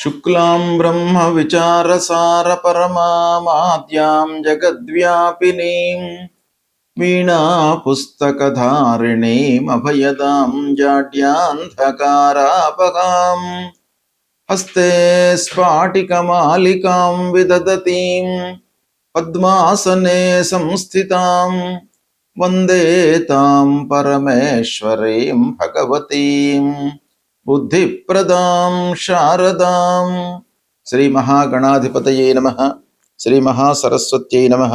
శుక్లాం బ్రహ్మ విచారసార పరమాద్యాం జగద్వ్యాపినీం వీణా పుస్తకధారిణీం అభయదాం జాడ్యాంధకారాపగాం హస్తే స్ఫాటికమాలికాం విదదతీం పద్మాసనే సంస్థితాం వందే తాం పరమేశ్వరీం భగవతీం బుద్ధిప్రదాం శారదాం. శ్రీ మహాగణాధిపతయే నమః. శ్రీ మహాసరస్వత్యై నమః.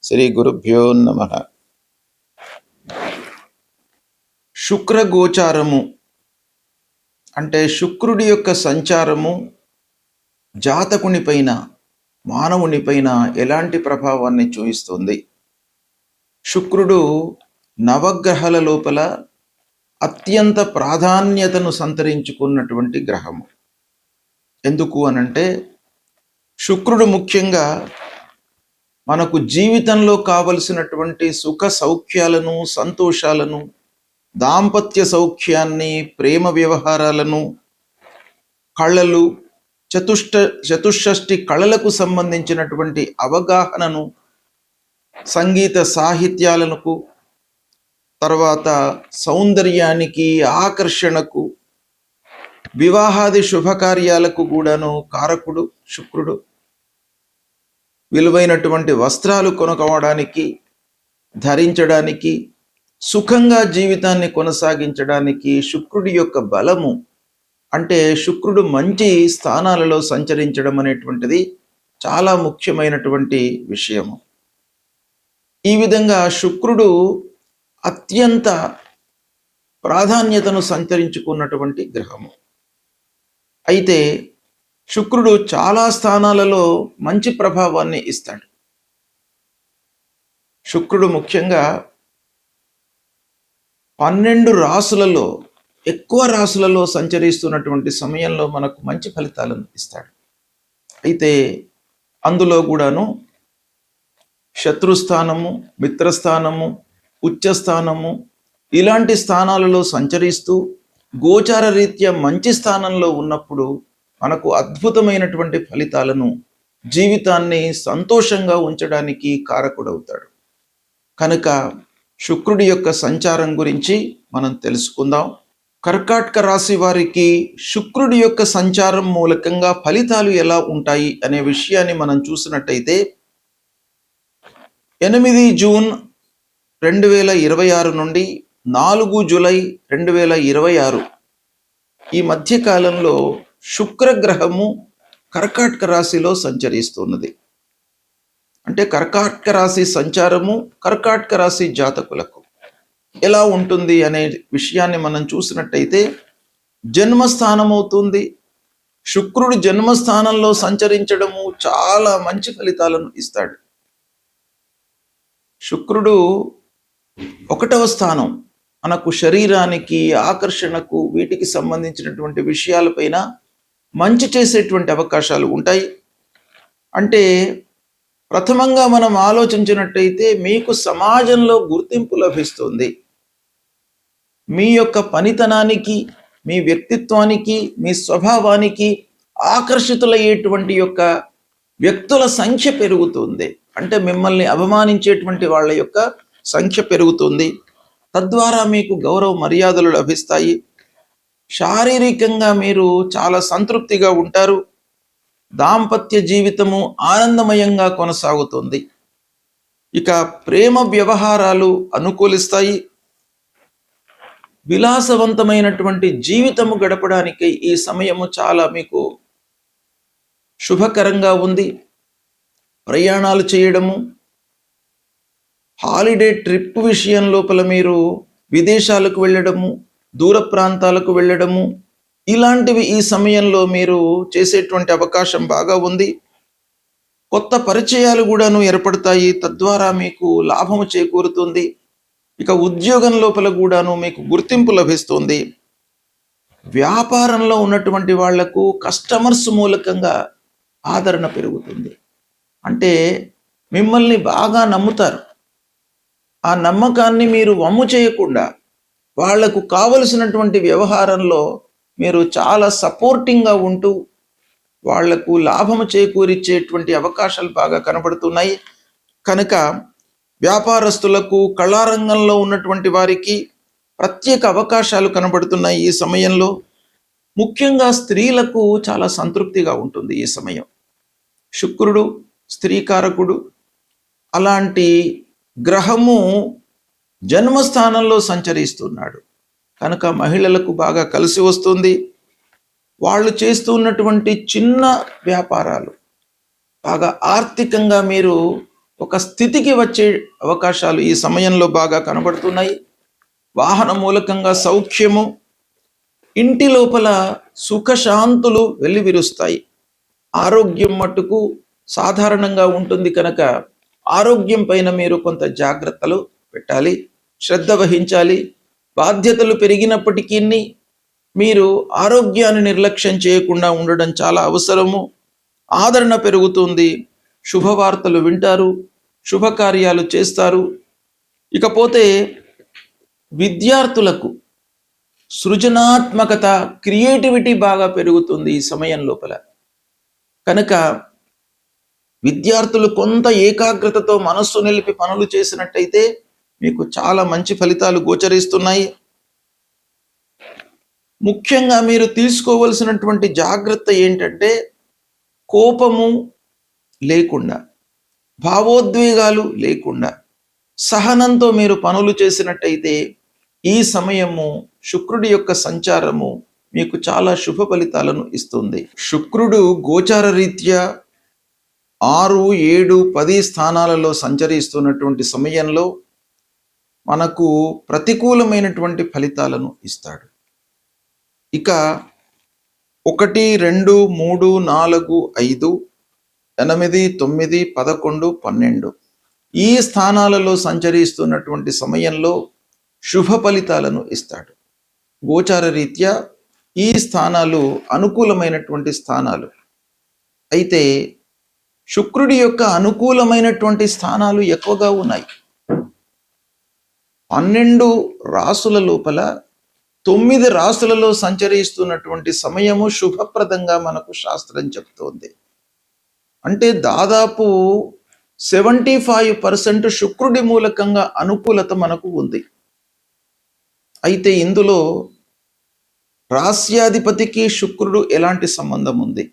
శ్రీ గురుభ్యో నమః. శుక్రగోచారము అంటే శుక్రుడి యొక్క సంచారము జాతకునిపైన, మానవునిపైన ఎలాంటి ప్రభావాన్ని చూపిస్తుంది? శుక్రుడు నవగ్రహాల లోపల అత్యంత ప్రాధాన్యతను సంతరించుకున్నటువంటి గ్రహము. ఎందుకు అనంటే శుక్రుడు ముఖ్యంగా మనకు జీవితంలో కావలసినటువంటి సుఖ సౌఖ్యాలను, సంతోషాలను, దాంపత్య సౌఖ్యాన్ని, ప్రేమ వ్యవహారాలను, కళలు, చతుషష్ఠి కళలకు సంబంధించినటువంటి అవగాహనను, సంగీత సాహిత్యాలకు, తర్వాత సౌందర్యానికి, ఆకర్షణకు, వివాహాది శుభకార్యాలకు కూడాను కారకుడు శుక్రుడు. విలువైనటువంటి వస్త్రాలు కొనుక్కోవడానికి, ధరించడానికి, సుఖంగా జీవితాన్ని కొనసాగించడానికి శుక్రుడి యొక్క బలము అంటే శుక్రుడు మంచి స్థానాలలో సంచరించడం అనేటువంటిది చాలా ముఖ్యమైనటువంటి విషయము. ఈ విధంగా శుక్రుడు అత్యంత ప్రాధాన్యతను సంతరించుకున్నటువంటి గ్రహము. అయితే శుక్రుడు చాలా స్థానాలలో మంచి ప్రభావాన్ని ఇస్తాడు. శుక్రుడు ముఖ్యంగా 12 రాసులలో, ఎక్కువ రాసులలో సంచరిస్తున్నటువంటి సమయంలో మనకు మంచి ఫలితాలను ఇస్తాడు. అయితే అందులో కూడాను శత్రుస్థానము, మిత్రస్థానము, ఉచ్చస్థానము ఇలాంటి స్థానాలలో సంచరిస్తూ గోచార రీత్యా మంచి స్థానంలో ఉన్నప్పుడు మనకు అద్భుతమైనటువంటి ఫలితాలను, జీవితాన్ని సంతోషంగా ఉంచడానికి కారకుడవుతాడు. కనుక శుక్రుడి యొక్క సంచారం గురించి మనం తెలుసుకుందాం. కర్కాటక రాశి వారికి శుక్రుడి యొక్క సంచారం మూలకంగా ఫలితాలు ఎలా ఉంటాయి అనే విషయాన్ని మనం చూసినట్టయితే 8 జూన్ 2026 నుండి 4 జూలై 2026 ఈ మధ్య కాలంలో శుక్రగ్రహము కర్కాటక రాశిలో సంచరిస్తున్నది. అంటే కర్కాటక రాశి సంచారము కర్కాటక రాశి జాతకులకు ఎలా ఉంటుంది అనే విషయాన్ని మనం చూసినట్టయితే జన్మస్థానం అవుతుంది. శుక్రుడు జన్మస్థానంలో సంచరించడము చాలా మంచి ఫలితాలను ఇస్తాడు. శుక్రుడు 1వ స్థానం మనకు శరీరానికి, ఆకర్షణకు, వీటికి సంబంధించినటువంటి విషయాలపైన మంచి చేసేటువంటి అవకాశాలు ఉంటాయి. అంటే ప్రథమంగా మనం ఆలోచించినట్టయితే మీకు సమాజంలో గుర్తింపు లభిస్తుంది. మీ యొక్క పనితనానికి, మీ వ్యక్తిత్వానికి, మీ స్వభావానికి ఆకర్షితులయ్యేటువంటి యొక్క వ్యక్తుల సంఖ్య పెరుగుతుంది. అంటే మిమ్మల్ని అభిమానించేటువంటి వాళ్ళ యొక్క సంఖ్య పెరుగుతుంది. తద్వారా మీకు గౌరవ మర్యాదలు లభిస్తాయి. శారీరకంగా మీరు చాలా సంతృప్తిగా ఉంటారు. దాంపత్య జీవితము ఆనందమయంగా కొనసాగుతుంది. ఇక ప్రేమ వ్యవహారాలు అనుకూలిస్తాయి. విలాసవంతమైనటువంటి జీవితము గడపడానికి ఈ సమయము చాలా మీకు శుభకరంగా ఉంది. ప్రయాణాలు చేయడము, హాలిడే ట్రిప్ విషయం లోపల మీరు విదేశాలకు వెళ్ళడము, దూర ప్రాంతాలకు వెళ్ళడము, ఇలాంటివి ఈ సమయంలో మీరు చేసేటువంటి అవకాశం బాగా ఉంది. కొత్త పరిచయాలు కూడాను ఏర్పడతాయి. తద్వారా మీకు లాభము చేకూరుతుంది. ఇక ఉద్యోగం లోపల కూడాను మీకు గుర్తింపు లభిస్తుంది. వ్యాపారంలో ఉన్నటువంటి వాళ్లకు కస్టమర్స్ మూలకంగా ఆదరణ పెరుగుతుంది. అంటే మిమ్మల్ని బాగా నమ్ముతారు. ఆ నమ్మకాన్ని మీరు వమ్ము చేయకుండా వాళ్లకు కావలసినటువంటి వ్యవహారంలో మీరు చాలా సపోర్టింగ్గా ఉంటూ వాళ్లకు లాభము చేకూరిచ్చేటువంటి అవకాశాలు బాగా కనబడుతున్నాయి. కనుక వ్యాపారస్తులకు, కళారంగంలో ఉన్నటువంటి వారికి ప్రత్యేక అవకాశాలు కనబడుతున్నాయి ఈ సమయంలో. ముఖ్యంగా స్త్రీలకు చాలా సంతృప్తిగా ఉంటుంది ఈ సమయం. శుక్రుడు స్త్రీకారకుడు, అలాంటి గ్రహము జన్మస్థానంలో సంచరిస్తున్నాడు కనుక మహిళలకు బాగా కలిసి వస్తుంది. వాళ్ళు చేస్తున్నటువంటి చిన్న వ్యాపారాలు బాగా ఆర్థికంగా మీరు ఒక స్థితికి వచ్చే అవకాశాలు ఈ సమయంలో బాగా కనబడుతున్నాయి. వాహన మూలకంగా సౌఖ్యము, ఇంటి లోపల సుఖశాంతులు వెల్లివిరుస్తాయి. ఆరోగ్యం మట్టుకు సాధారణంగా ఉంటుంది కనుక ఆరోగ్యం పైన మీరు కొంత జాగ్రత్తలు పెట్టాలి, శ్రద్ధ వహించాలి. బాధ్యతలు పెరిగినప్పటికీ మీరు ఆరోగ్యాన్ని నిర్లక్ష్యం చేయకుండా ఉండడం చాలా అవసరము. ఆదరణ పెరుగుతుంది, శుభవార్తలు వింటారు, శుభకార్యాలు చేస్తారు. ఇకపోతే విద్యార్థులకు సృజనాత్మకత, క్రియేటివిటీ బాగా పెరుగుతుంది ఈ సమయం లోపల. కనుక విద్యార్థులు కొంత ఏకాగ్రతతో మనస్సు నిలిపి పనులు చేసినట్టయితే మీకు చాలా మంచి ఫలితాలు గోచరిస్తున్నాయి. ముఖ్యంగా మీరు తీసుకోవలసినటువంటి జాగ్రత్త ఏంటంటే, కోపము లేకుండా, భావోద్వేగాలు లేకుండా సహనంతో మీరు పనులు చేసినట్టయితే ఈ సమయము శుక్రుడి యొక్క సంచారము మీకు చాలా శుభ ఫలితాలను ఇస్తుంది. శుక్రుడు గోచార రీత్యా 6, 7, 10 స్థానాలలో సంచరిస్తున్నటువంటి సమయంలో మనకు ప్రతికూలమైనటువంటి ఫలితాలను ఇస్తాడు. ఇక 1, 2, 3, 4, 5, 8, 9, 11, 12 ఈ స్థానాలలో సంచరిస్తున్నటువంటి సమయంలో శుభ ఫలితాలను ఇస్తాడు. గోచార రీత్యా ఈ స్థానాలు అనుకూలమైనటువంటి స్థానాలు. అయితే శుక్రుడి యొక్క అనుకూలమైనటువంటి స్థానాలు ఎక్కువగా ఉన్నాయి. 12 రాసుల లోపల 9 రాసులలో సంచరిస్తున్నటువంటి సమయము శుభప్రదంగా మనకు శాస్త్రం చెప్తోంది. అంటే దాదాపు 75% శుక్రుడి మూలకంగా అనుకూలత మనకు ఉంది. అయితే ఇందులో రాస్యాధిపతికి శుక్రుడు ఎలాంటి సంబంధం ఉంది,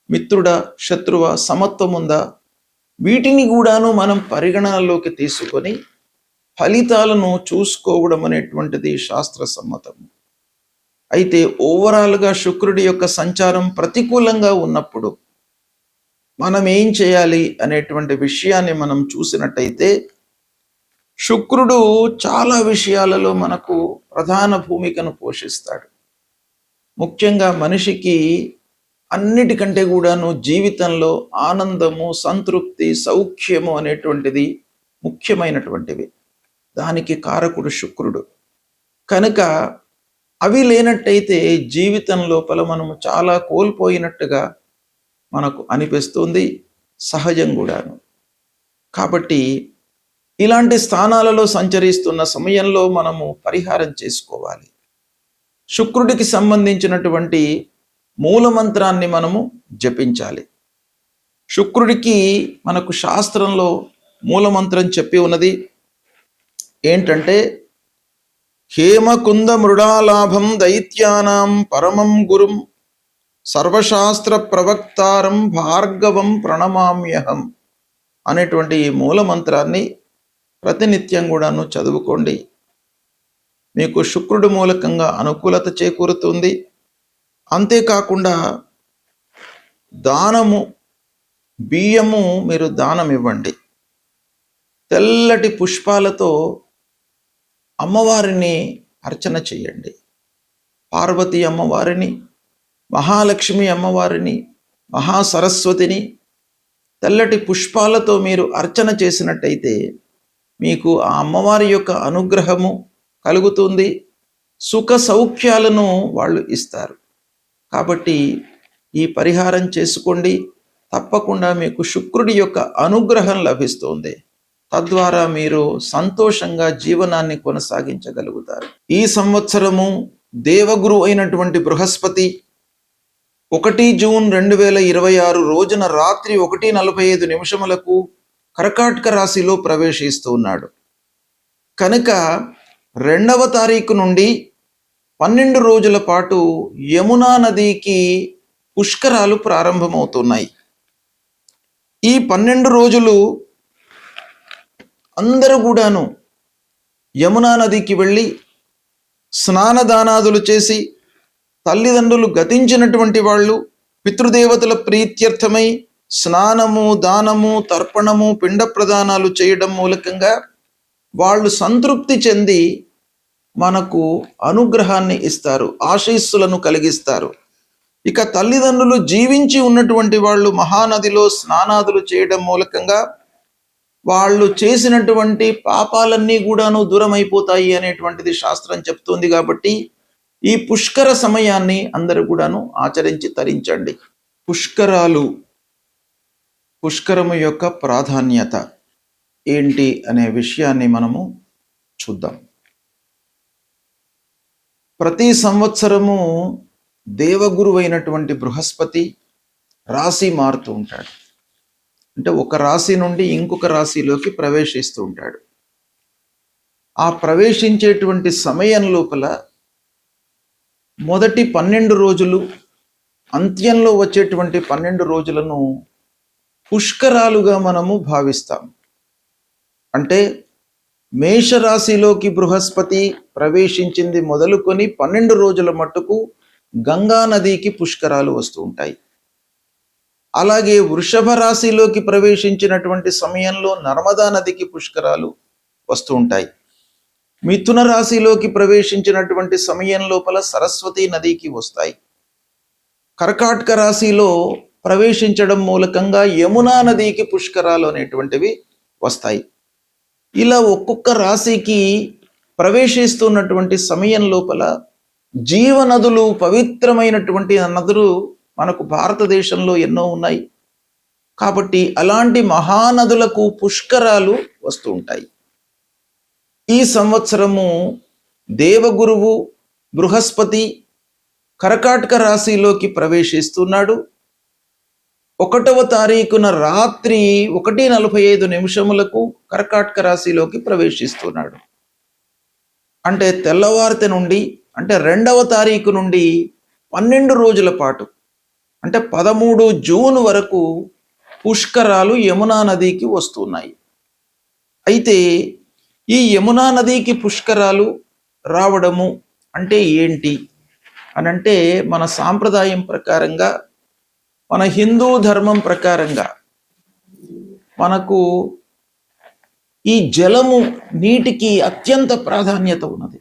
మిత్రుడా, శత్రువ, సమత్వం ఉందా, వీటిని కూడాను మనం పరిగణనలోకి తీసుకొని ఫలితాలను చూసుకోవడం అనేటువంటిది శాస్త్ర సమ్మతం. అయితే ఓవరాల్గా శుక్రుడి యొక్క సంచారం ప్రతికూలంగా ఉన్నప్పుడు మనం ఏం చేయాలి అనేటువంటి విషయాన్ని మనం చూసినట్టయితే, శుక్రుడు చాలా విషయాలలో మనకు ప్రధాన భూమికను పోషిస్తాడు. ముఖ్యంగా మనిషికి అన్నిటికంటే కూడాను జీవితంలో ఆనందము, సంతృప్తి, సౌఖ్యము అనేటువంటిది ముఖ్యమైనటువంటివి. దానికి కారకుడు శుక్రుడు. కనుక అవి లేనట్టయితే జీవితం లోపల మనము చాలా కోల్పోయినట్టుగా మనకు అనిపిస్తుంది, సహజం కూడాను. కాబట్టి ఇలాంటి స్థానాలలో సంచరిస్తున్న సమయంలో మనము పరిహారం చేసుకోవాలి. శుక్రుడికి సంబంధించినటువంటి మూలమంత్రాన్ని మనము జపించాలి. శుక్రుడికి మనకు శాస్త్రంలో మూలమంత్రం చెప్పి ఉన్నది ఏంటంటే, హేమకుంద మృడాలాభం దైత్యానాం పరమం గురుం సర్వశాస్త్ర ప్రవక్తారం భార్గవం ప్రణమామ్యహం అనేటువంటి ఈ మూలమంత్రాన్ని ప్రతినిత్యం కూడాను చదువుకోండి. మీకు శుక్రుడు మూలకంగా అనుకూలత చేకూరుతుంది. అంతేకాకుండా దానము, బియ్యము మీరు దానం ఇవ్వండి. తెల్లటి పుష్పాలతో అమ్మవారిని అర్చన చేయండి. పార్వతీ అమ్మవారిని, మహాలక్ష్మి అమ్మవారిని, మహాసరస్వతిని తెల్లటి పుష్పాలతో మీరు అర్చన చేసినట్టయితే మీకు ఆ అమ్మవారి యొక్క అనుగ్రహము కలుగుతుంది, సుఖ సౌఖ్యాలను వాళ్ళు ఇస్తారు. కాబట్టి ఈ పరిహారం చేసుకోండి, తప్పకుండా మీకు శుక్రుడి యొక్క అనుగ్రహం లభిస్తుంది. తద్వారా మీరు సంతోషంగా జీవనాన్ని కొనసాగించగలుగుతారు. ఈ సంవత్సరము దేవగురు అయినటువంటి బృహస్పతి జూన్ 2026 రోజున రాత్రి 1:45 కర్కాటక రాశిలో ప్రవేశిస్తూ ఉన్నాడు. కనుక 2వ తారీఖు నుండి 12 రోజుల పాటు యమునా నదికి పుష్కరాలు ప్రారంభమవుతున్నాయి. ఈ 12 రోజులు అందరూ కూడాను యమునా నదికి వెళ్ళి స్నానదానాదులు చేసి, తల్లిదండ్రులు గతించినటువంటి వాళ్ళు పితృదేవతల ప్రీత్యర్థమై స్నానము, దానము, తర్పణము, పిండ ప్రదానాలు చేయడం మూలకంగా వాళ్ళు సంతృప్తి చెంది మనకు అనుగ్రహాన్ని ఇస్తారు, ఆశీస్సులను కలిగిస్తారు. ఇక తల్లిదండ్రులు జీవించి ఉన్నటువంటి వాళ్ళు మహానదిలో స్నానాదులు చేయడం మూలకంగా వాళ్ళు చేసినటువంటి పాపాలన్నీ కూడాను దూరం అయిపోతాయి అనేటువంటిది శాస్త్రం చెప్తుంది. కాబట్టి ఈ పుష్కర సమయాన్ని అందరూ కూడాను ఆచరించి తరించండి. పుష్కరము యొక్క ప్రాధాన్యత ఏంటి అనే విషయాన్ని మనము చూద్దాం. ప్రతి సంవత్సరము దేవగురు అయినటువంటి బృహస్పతి రాశి మారుతూ ఉంటాడు. అంటే ఒక రాశి నుండి ఇంకొక రాశిలోకి ప్రవేశిస్తూ ఉంటాడు. ఆ ప్రవేశించేటువంటి సమయం లోపల మొదటి 12 రోజులు, అంత్యంలో వచ్చేటువంటి 12 రోజులను పుష్కరాలుగా మనము భావిస్తాం. అంటే మేషరాశిలోకి బృహస్పతి ప్రవేశించింది మొదలుకొని 12 రోజుల మట్టుకు గంగా నదికి పుష్కరాలు వస్తూ ఉంటాయి. అలాగే వృషభ రాశిలోకి ప్రవేశించినటువంటి సమయంలో నర్మదా నదికి పుష్కరాలు వస్తూ ఉంటాయి. మిథున రాశిలోకి ప్రవేశించినటువంటి సమయం లోపల సరస్వతి నదికి వస్తాయి. కర్కాటక రాశిలో ప్రవేశించడం మూలకంగా యమునా నదికి పుష్కరాలు అనేటువంటివి వస్తాయి. ఇలా ఒక్కొక్క రాశికి ప్రవేశిస్తున్నటువంటి సమయం లోపల జీవనదులు, పవిత్రమైనటువంటి నదులు మనకు భారతదేశంలో ఎన్నో ఉన్నాయి. కాబట్టి అలాంటి మహానదులకు పుష్కరాలు వస్తూ ఉంటాయి. ఈ సంవత్సరము దేవగురువు బృహస్పతి కర్కాటక రాశిలోకి ప్రవేశిస్తున్నాడు. 1వ తారీఖున రాత్రి 1:45 కర్కాటక రాశిలోకి ప్రవేశిస్తున్నాడు. అంటే తెల్లవారితే నుండి, అంటే 2వ తారీఖు నుండి 12 రోజుల పాటు, అంటే 13 జూన్ వరకు పుష్కరాలు యమునా నదికి వస్తున్నాయి. అయితే ఈ యమునా నదికి పుష్కరాలు రావడము అంటే ఏంటి అనంటే, మన సాంప్రదాయం ప్రకారంగా, మన హిందూ ధర్మం ప్రకారంగా మనకు ఈ జలము, నీటికి అత్యంత ప్రాధాన్యత ఉన్నది.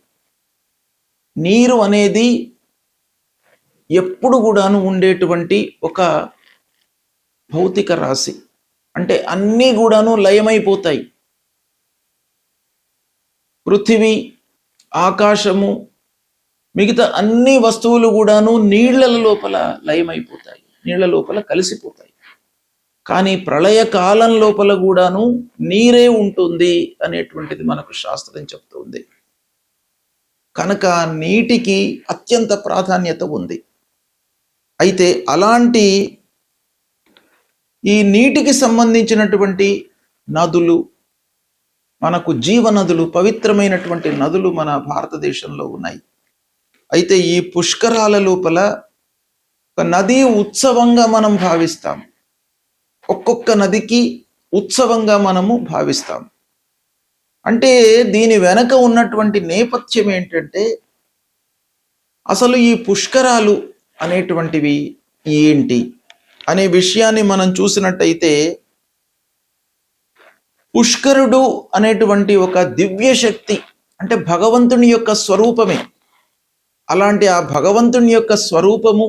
నీరు అనేది ఎప్పుడు కూడాను ఉండేటువంటి ఒక భౌతిక రాశి. అంటే అన్నీ కూడాను లయమైపోతాయి. పృథివీ, ఆకాశము, మిగతా అన్ని వస్తువులు కూడాను నీళ్ల లోపల లయమైపోతాయి, నీళ్ల లోపల కలిసిపోతాయి. కానీ ప్రళయ కాలం లోపల కూడాను నీరే ఉంటుంది అనేటువంటిది మనకు శాస్త్రం చెప్తుంది. కనుక నీటికి అత్యంత ప్రాధాన్యత ఉంది. అయితే అలాంటి ఈ నీటికి సంబంధించినటువంటి నదులు, మనకు జీవనదులు, పవిత్రమైనటువంటి నదులు మన భారతదేశంలో ఉన్నాయి. అయితే ఈ పుష్కరాల లోపల ఒక నదీ ఉత్సవంగా మనం భావిస్తాం. ఒక్కొక్క నదికి ఉత్సవంగా మనము భావిస్తాం. అంటే దీని వెనక ఉన్నటువంటి నేపథ్యం ఏంటంటే, అసలు ఈ పుష్కరాలు అనేటువంటివి ఏంటి అనే విషయాన్ని మనం చూసినట్టయితే, పుష్కరుడు అనేటువంటి ఒక దివ్య శక్తి, అంటే భగవంతుని యొక్క స్వరూపమే. అలాంటి ఆ భగవంతుని యొక్క స్వరూపము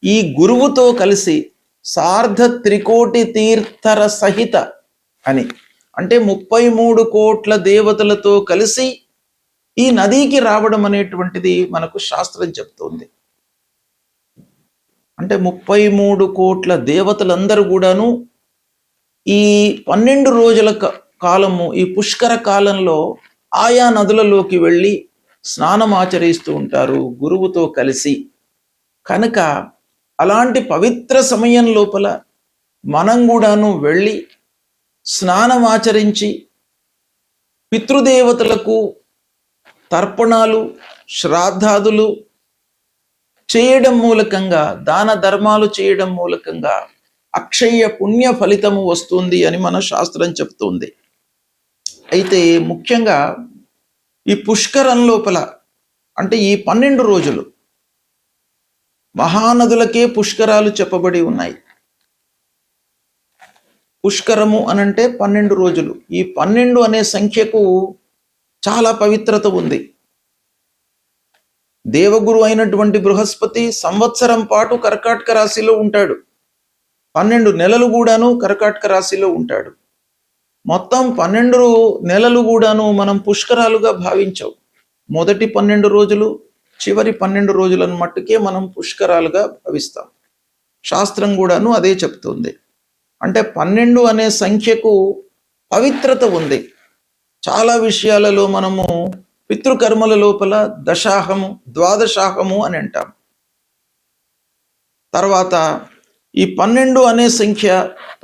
ఈ గురువుతో కలిసి సార్ధ త్రికోటి తీర్థర సహిత అని, అంటే 33 కోట్ల దేవతలతో కలిసి ఈ నదికి రావడం అనేటువంటిది మనకు శాస్త్రం చెప్తోంది. అంటే 33 కోట్ల దేవతలందరూ కూడాను ఈ 12 రోజుల కాలము, ఈ పుష్కర కాలంలో ఆయా నదులలోకి వెళ్ళి స్నానం ఆచరిస్తూ ఉంటారు గురువుతో కలిసి. కనుక అలాంటి పవిత్ర సమయం లోపల మనం కూడాను వెళ్ళి స్నానం ఆచరించి పితృదేవతలకు తర్పణాలు శ్రాద్ధాదులు చేయడం మూలకంగా, దాన ధర్మాలు చేయడం మూలకంగా అక్షయ పుణ్య ఫలితము వస్తుంది అని మన శాస్త్రం చెప్తుంది. అయితే ముఖ్యంగా ఈ పుష్కరం లోపల అంటే ఈ 12 రోజులు మహానదులకే పుష్కరాలు చెప్పబడి ఉన్నాయి. పుష్కరము అనంటే 12 రోజులు. ఈ 12 అనే సంఖ్యకు చాలా పవిత్రత ఉంది. దేవగురు అయినటువంటి బృహస్పతి సంవత్సరం పాటు కర్కాటక రాశిలో ఉంటాడు. 12 నెలలు కూడాను కర్కాటక రాశిలో ఉంటాడు. మొత్తం 12 నెలలు కూడాను మనం పుష్కరాలుగా భావించాం. మొదటి 12 రోజులు, చివరి 12 రోజులను మట్టుకే మనం పుష్కరాలుగా భావిస్తాం. శాస్త్రం కూడాను అదే చెప్తుంది. అంటే 12 అనే సంఖ్యకు పవిత్రత ఉంది. చాలా విషయాలలో మనము పితృకర్మల లోపల దశాహము, ద్వాదశాహము అని అంటాం. తర్వాత ఈ 12 అనే సంఖ్య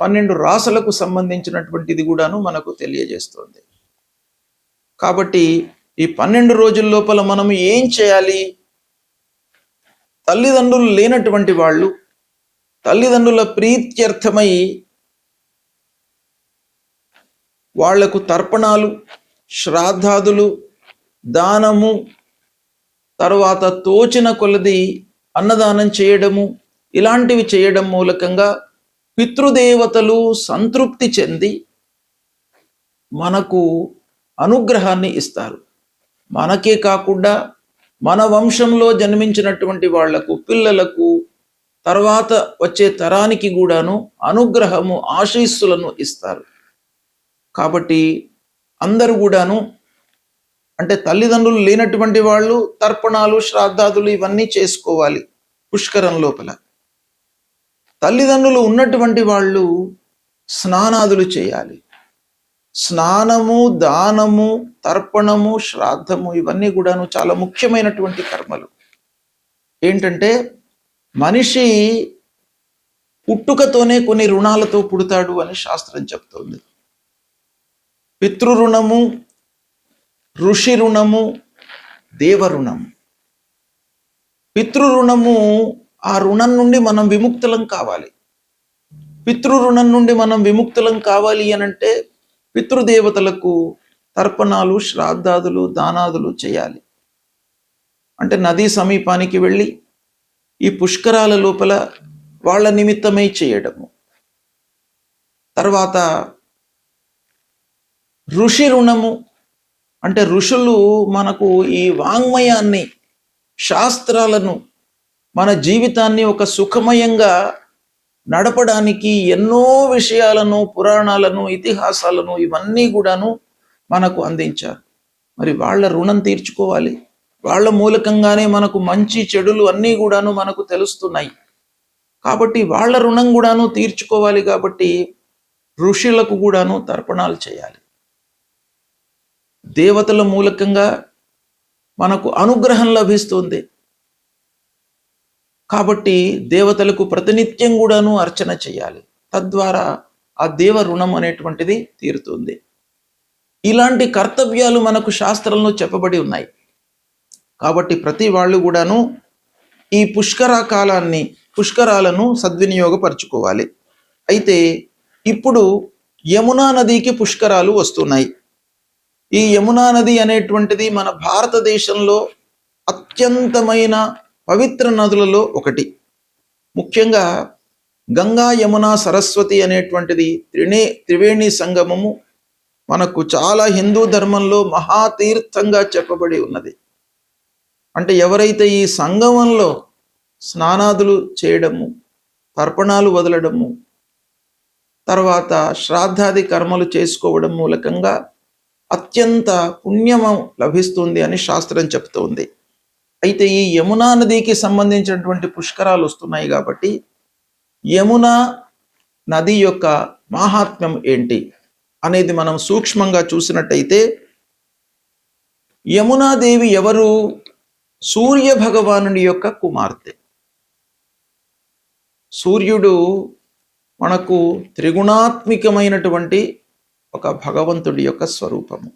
12 రాసులకు సంబంధించినటువంటిది కూడాను మనకు తెలియజేస్తుంది. కాబట్టి ఈ 12 రోజుల లోపల మనం ఏం చేయాలి? తల్లిదండ్రులు లేనటువంటి వాళ్ళు తల్లిదండ్రుల ప్రీత్యర్థమై వాళ్లకు తర్పణాలు, శ్రాద్ధాదులు, దానము, తర్వాత తోచిన కొలది అన్నదానం చేయడము, ఇలాంటివి చేయడం మూలకంగా పితృదేవతలు సంతృప్తి చెంది మనకు అనుగ్రహాన్ని ఇస్తారు. మనకే కాకుండా మన వంశంలో జన్మించినటువంటి వాళ్లకు, పిల్లలకు, తర్వాత వచ్చే తరానికి కూడాను అనుగ్రహము, ఆశీస్సులను ఇస్తారు. కాబట్టి అందరూ కూడాను అంటే తల్లిదండ్రులు లేనటువంటి వాళ్ళు తర్పణాలు, శ్రాద్ధాదులు ఇవన్నీ చేసుకోవాలి పుష్కరం లోపల. తల్లిదండ్రులు ఉన్నటువంటి వాళ్ళు స్నానాదులు చేయాలి. స్నానము, దానము, తర్పణము, శ్రాద్ధము ఇవన్నీ కూడాను చాలా ముఖ్యమైనటువంటి కర్మలు. ఏంటంటే మనిషి పుట్టుకతోనే కొన్ని రుణాలతో పుడతాడు అని శాస్త్రం చెప్తుంది. పితృ రుణము, ఋషి రుణము, దేవ రుణము. పితృ రుణము, ఆ రుణం నుండి మనం విముక్తులం కావాలి. పితృ రుణం నుండి మనం విముక్తులం కావాలి అనంటే పితృదేవతలకు తర్పణాలు, శ్రాద్ధాదులు, దానాదులు చేయాలి. అంటే నదీ సమీపానికి వెళ్ళి ఈ పుష్కరాల లోపల వాళ్ళ నిమిత్తమై చేయడము. తర్వాత ఋషి రుణము అంటే ఋషులు మనకు ఈ వాంగ్మయాన్ని, శాస్త్రాలను, మన జీవితాన్ని ఒక సుఖమయంగా నడపడానికి ఎన్నో విషయాలను, పురాణాలను, ఇతిహాసాలను ఇవన్నీ కూడాను మనకు అందించారు. మరి వాళ్ళ రుణం తీర్చుకోవాలి. వాళ్ళ మూలకంగానే మనకు మంచి చెడులు అన్నీ కూడాను మనకు తెలుస్తున్నాయి. కాబట్టి వాళ్ళ రుణం కూడాను తీర్చుకోవాలి. కాబట్టి ఋషులకు కూడాను తర్పణాలు చేయాలి. దేవతల మూలకంగా మనకు అనుగ్రహం లభిస్తుంది. కాబట్టి దేవతలకు ప్రతినిత్యం కూడాను అర్చన చేయాలి. తద్వారా ఆ దేవ రుణం అనేటువంటిది తీరుతుంది. ఇలాంటి కర్తవ్యాలు మనకు శాస్త్రంలో చెప్పబడి ఉన్నాయి. కాబట్టి ప్రతి వాళ్ళు కూడాను ఈ పుష్కరాలను సద్వినియోగపరచుకోవాలి. అయితే ఇప్పుడు యమునా నదికి పుష్కరాలు వస్తున్నాయి. ఈ యమునా నది అనేటువంటిది మన భారతదేశంలో అత్యంతమైన పవిత్ర నదులలో ఒకటి. ముఖ్యంగా గంగా, యమున, సరస్వతి అనేటువంటిది త్రివేణి సంగమము మనకు చాలా హిందూ ధర్మంలో మహాతీర్థంగా చెప్పబడి ఉన్నది. అంటే ఎవరైతే ఈ సంగమంలో స్నానాదులు చేయడము, తర్పణాలు వదలడము, తర్వాత శ్రాద్ధాది కర్మలు చేసుకోవడం మూలకంగా అత్యంత పుణ్యము లభిస్తుంది అని శాస్త్రం చెప్తోంది. అయితే ఈ యమునా నదికి సంబంధించినటువంటి పుష్కరాలు వస్తున్నాయి. కాబట్టి యమునా నది యొక్క మహాత్మ్యం ఏంటి అనేది మనం సూక్ష్మంగా చూసినట్టయితే, యమునాదేవి ఎవరు? సూర్య భగవానుడి యొక్క కుమార్తె. సూర్యుడు మనకు త్రిగుణాత్మికమైనటువంటి ఒక భగవంతుడి యొక్క స్వరూపము.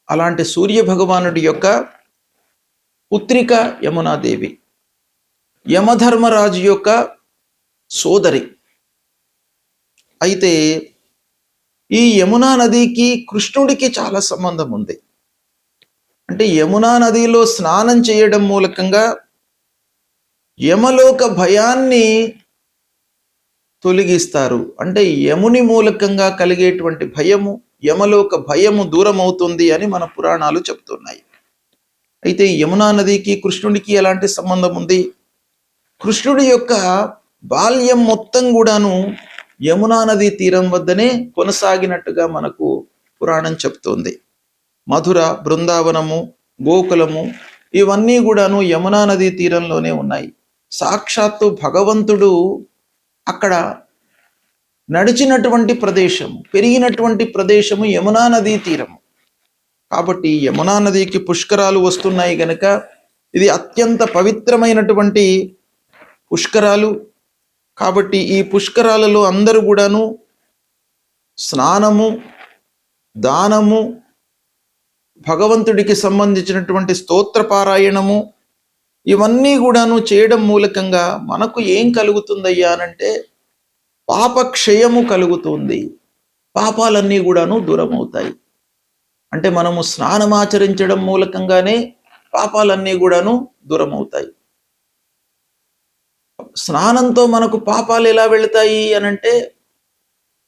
అలాంటి సూర్య భగవానుడి యొక్క పుత్రిక యమునాదేవి, యమధర్మరాజు యొక్క సోదరి. అయితే ఈ యమునా నదికి కృష్ణుడికి చాలా సంబంధం ఉంది. అంటే యమునా నదిలో స్నానం చేయడం మూలకంగా యమలోక భయాన్ని తొలగిస్తారు. అంటే యముని మూలకంగా కలిగేటువంటి భయము, యమలోక భయము దూరం అవుతుంది అని మన పురాణాలు చెప్తున్నాయి. అయితే యమునా నదికి కృష్ణుడికి ఎలాంటి సంబంధం ఉంది? కృష్ణుడి యొక్క బాల్యం మొత్తం కూడాను యమునా నది తీరం వద్దనే కొనసాగినట్టుగా మనకు పురాణం చెప్తోంది. మధుర, బృందావనము, గోకులము ఇవన్నీ కూడాను యమునా నది తీరంలోనే ఉన్నాయి. సాక్షాత్తు భగవంతుడు అక్కడ నడిచినటువంటి ప్రదేశము, పెరిగినటువంటి ప్రదేశము యమునా నదీ తీరము. కాబట్టి యమునా నదికి పుష్కరాలు వస్తున్నాయి గనక ఇది అత్యంత పవిత్రమైనటువంటి పుష్కరాలు. కాబట్టి ఈ పుష్కరాలలో అందరూ కూడాను స్నానము, దానము, భగవంతుడికి సంబంధించినటువంటి స్తోత్ర పారాయణము ఇవన్నీ కూడాను చేయడం మూలకంగా మనకు ఏం కలుగుతుందయ్యా అనంటే పాపక్షయము కలుగుతుంది. పాపాలన్నీ కూడాను దూరం అవుతాయి. అంటే మనము స్నానమాచరించడం మూలకంగానే పాపాలన్నీ కూడాను దూరం అవుతాయి. స్నానంతో మనకు పాపాలు ఎలా వెళతాయి అనంటే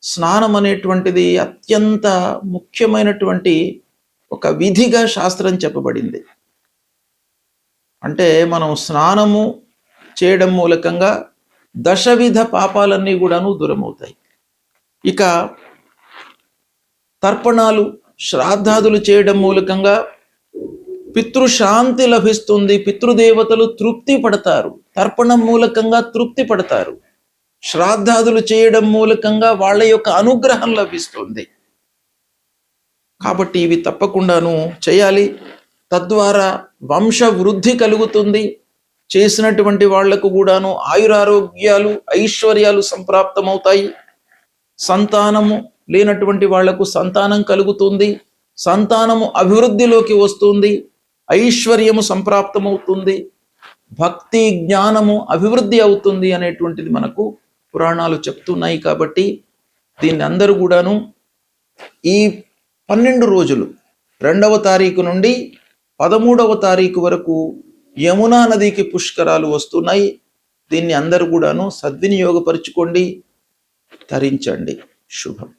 స్నానం అనేటువంటిది అత్యంత ముఖ్యమైనటువంటి ఒక విధిగా శాస్త్రం చెప్పబడింది. అంటే మనం స్నానము చేయడం మూలకంగా దశవిధ పాపాలన్నీ కూడాను దూరమవుతాయి. ఇక తర్పణాలు, శ్రాద్ధాదులు చేయడం మూలకంగా పితృశాంతి లభిస్తుంది. పితృదేవతలు తృప్తి పడతారు. తర్పణం మూలకంగా తృప్తి పడతారు. శ్రాద్ధాదులు చేయడం మూలకంగా వాళ్ళ యొక్క అనుగ్రహం లభిస్తుంది. కాబట్టి ఇవి తప్పకుండాను చేయాలి. తద్వారా వంశ వృద్ధి కలుగుతుంది. చేసినటువంటి వాళ్లకు కూడాను ఆయురారోగ్యాలు, ఐశ్వర్యాలు సంప్రాప్తమవుతాయి. సంతానము లేనటువంటి వాళ్లకు సంతానం కలుగుతుంది. సంతానము అభివృద్ధిలోకి వస్తుంది. ఐశ్వర్యము సంప్రాప్తమవుతుంది. భక్తి, జ్ఞానము అభివృద్ధి అవుతుంది అనేటువంటిది మనకు పురాణాలు చెప్తున్నాయి. కాబట్టి దీన్ని అందరూ కూడాను ఈ 12 రోజులు 2వ తారీఖు నుండి 13వ తారీఖు వరకు యమునా నదికి పుష్కరాలు వస్తున్నాయి. దీన్ని అందరూ కూడాను సద్వినియోగపరుచుకోండి, తరించండి. శుభం.